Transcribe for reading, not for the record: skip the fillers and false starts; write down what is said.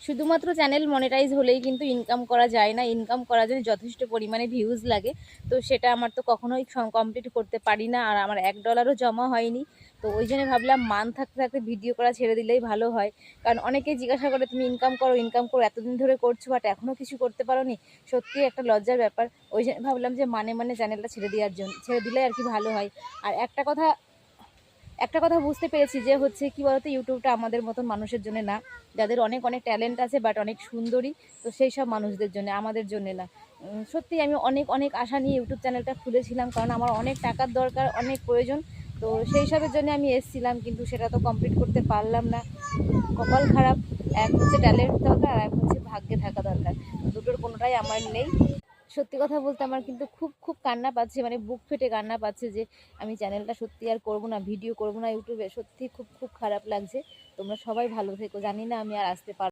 শুধুমাত্র channel monetize হলেই কিন্তু ইনকাম করা যায় না। ইনকাম করার জন্য যথেষ্ট পরিমাণে ভিউজ লাগে। তো সেটা আমার তো কখনোই কমপ্লিট করতে পারি না, আর আমার $1ও জমা হয়নি। তো ওই জন্য ভাবলাম মান থাকতে থাকতে ভিডিও করা ছেড়ে দিলেই ভালো হয়। কারণ অনেকেই জিজ্ঞাসা করে তুমি ইনকাম করো ইনকাম করো, এতদিন ধরে করছো বাট এখনও কিছু করতে পারো নি। সত্যি একটা লজ্জার ব্যাপার। ওই জন্য ভাবলাম যে মানে চ্যানেলটা ছেড়ে দিলে আর কি ভালো হয়। আর একটা কথা বুঝতে পেরেছি যে হচ্ছে কি বলতো, ইউটিউবটা আমাদের মতন মানুষের জন্য না, যাদের অনেক অনেক ট্যালেন্ট আছে বাট অনেক সুন্দরী, তো সেই সব মানুষদের জন্য, আমাদের জন্য না। সত্যি আমি অনেক অনেক আশা নিয়ে ইউটিউব চ্যানেলটা খুলেছিলাম, কারণ আমার অনেক টাকার দরকার, অনেক প্রয়োজন। তো সেই সবের জন্য আমি এসেছিলাম, কিন্তু সেটা তো কমপ্লিট করতে পারলাম না। কপাল খারাপ। এক হচ্ছে ট্যালেন্ট দরকার, আর এক হচ্ছে ভাগ্যে থাকা দরকার। দুটোর কোনোটাই আমার নেই। সত্যি কথা বলতে আমার কিন্তু খুব খুব কান্না পাচ্ছে, মানে বুক ফেটে কান্না পাচ্ছে যে আমি চ্যানেলটা সত্যি আর করবো না, ভিডিও করবো না ইউটিউবে। সত্যি খুব খুব খারাপ লাগছে। তোমরা সবাই ভালো থেকো, জানি না আমি আর আসতে পারবো।